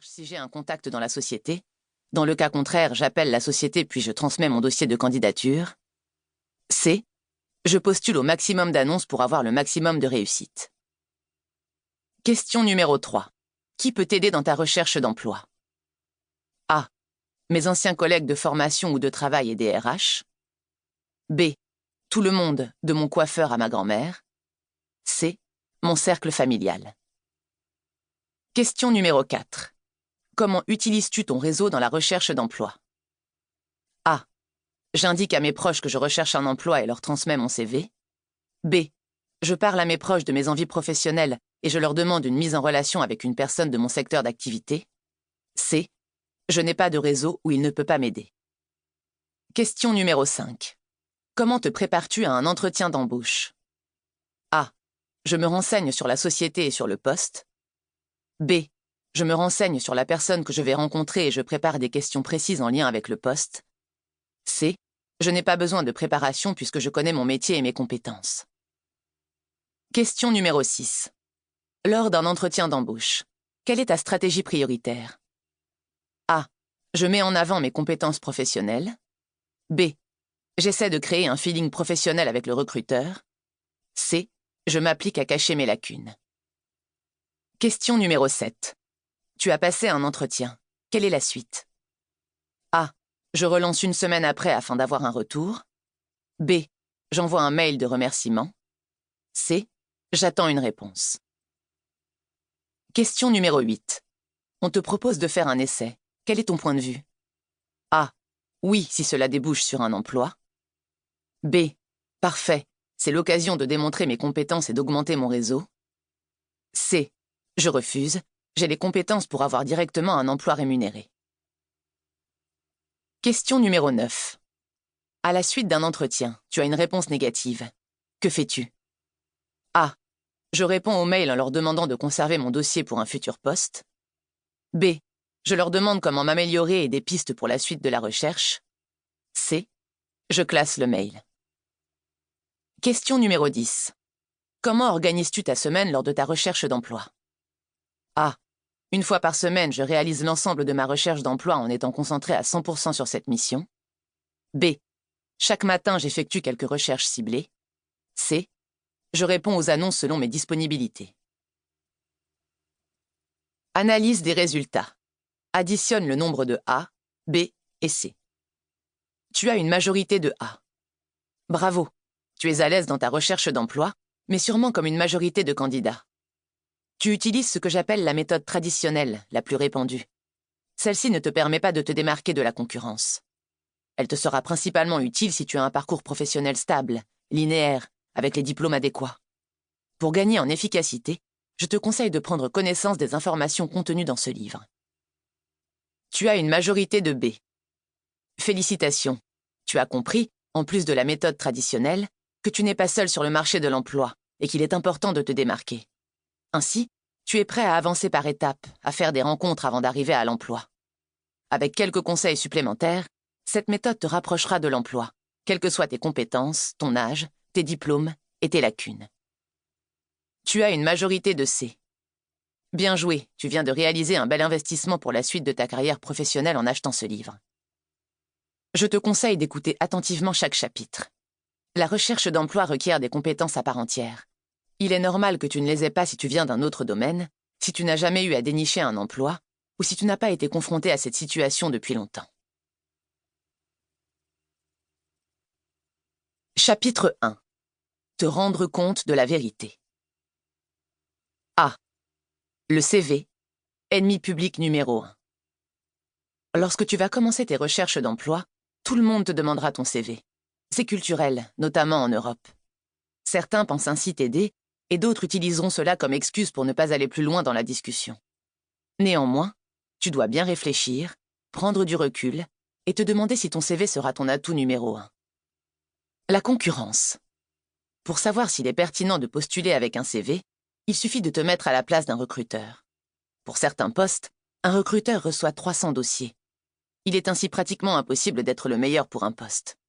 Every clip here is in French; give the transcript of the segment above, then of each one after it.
recherche si j'ai un contact dans la société. Dans le cas contraire, j'appelle la société puis je transmets mon dossier de candidature. C. Je postule au maximum d'annonces pour avoir le maximum de réussite. Question numéro 3. Qui peut t'aider dans ta recherche d'emploi? A. Mes anciens collègues de formation ou de travail et des RH. B. Tout le monde, de mon coiffeur à ma grand-mère. C. Mon cercle familial. Question numéro 4. Comment utilises-tu ton réseau dans la recherche d'emploi? A. J'indique à mes proches que je recherche un emploi et leur transmets mon CV. B. Je parle à mes proches de mes envies professionnelles et je leur demande une mise en relation avec une personne de mon secteur d'activité. C. Je n'ai pas de réseau ou il ne peut pas m'aider. Question numéro 5. Comment te prépares-tu à un entretien d'embauche? A. Je me renseigne sur la société et sur le poste. B. Je me renseigne sur la personne que je vais rencontrer et je prépare des questions précises en lien avec le poste. C. Je n'ai pas besoin de préparation puisque je connais mon métier et mes compétences. Question numéro 6. Lors d'un entretien d'embauche, quelle est ta stratégie prioritaire? A. Je mets en avant mes compétences professionnelles. B. J'essaie de créer un feeling professionnel avec le recruteur. C. Je m'applique à cacher mes lacunes. Question numéro 7. Tu as passé un entretien. Quelle est la suite? A. Je relance une semaine après afin d'avoir un retour. B. J'envoie un mail de remerciement. C. J'attends une réponse. Question numéro 8. On te propose de faire un essai. Quel est ton point de vue? A. Oui, si cela débouche sur un emploi. B. Parfait. C'est l'occasion de démontrer mes compétences et d'augmenter mon réseau. C. Je refuse. J'ai les compétences pour avoir directement un emploi rémunéré. Question numéro 9. À la suite d'un entretien, tu as une réponse négative. Que fais-tu? A. Je réponds aux mails en leur demandant de conserver mon dossier pour un futur poste. B. Je leur demande comment m'améliorer et des pistes pour la suite de la recherche. C. Je classe le mail. Question numéro 10. Comment organises-tu ta semaine lors de ta recherche d'emploi? A. Une fois par semaine, je réalise l'ensemble de ma recherche d'emploi en étant concentré à 100% sur cette mission. B. Chaque matin, j'effectue quelques recherches ciblées. C. Je réponds aux annonces selon mes disponibilités. Analyse des résultats. Additionne le nombre de A, B et C. Tu as une majorité de A. Bravo, tu es à l'aise dans ta recherche d'emploi, mais sûrement comme une majorité de candidats. Tu utilises ce que j'appelle la méthode traditionnelle, la plus répandue. Celle-ci ne te permet pas de te démarquer de la concurrence. Elle te sera principalement utile si tu as un parcours professionnel stable, linéaire, avec les diplômes adéquats. Pour gagner en efficacité, je te conseille de prendre connaissance des informations contenues dans ce livre. Tu as une majorité de B. Félicitations. Tu as compris, en plus de la méthode traditionnelle, que tu n'es pas seul sur le marché de l'emploi et qu'il est important de te démarquer. Ainsi, tu es prêt à avancer par étapes, à faire des rencontres avant d'arriver à l'emploi. Avec quelques conseils supplémentaires, cette méthode te rapprochera de l'emploi, quelles que soient tes compétences, ton âge, tes diplômes et tes lacunes. Tu as une majorité de C. Bien joué, tu viens de réaliser un bel investissement pour la suite de ta carrière professionnelle en achetant ce livre. Je te conseille d'écouter attentivement chaque chapitre. La recherche d'emploi requiert des compétences à part entière. Il est normal que tu ne les aies pas si tu viens d'un autre domaine, si tu n'as jamais eu à dénicher un emploi, ou si tu n'as pas été confronté à cette situation depuis longtemps. Chapitre 1. Te rendre compte de la vérité. A. Le CV, ennemi public numéro 1. Lorsque tu vas commencer tes recherches d'emploi, tout le monde te demandera ton CV. C'est culturel, notamment en Europe. Certains pensent ainsi t'aider, et d'autres utiliseront cela comme excuse pour ne pas aller plus loin dans la discussion. Néanmoins, tu dois bien réfléchir, prendre du recul, et te demander si ton CV sera ton atout numéro 1. La concurrence. Pour savoir s'il est pertinent de postuler avec un CV, il suffit de te mettre à la place d'un recruteur. Pour certains postes, un recruteur reçoit 300 dossiers. Il est ainsi pratiquement impossible d'être le meilleur pour un poste.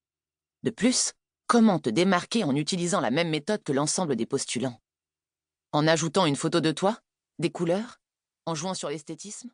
De plus, comment te démarquer en utilisant la même méthode que l'ensemble des postulants? En ajoutant une photo de toi, des couleurs, en jouant sur l'esthétisme?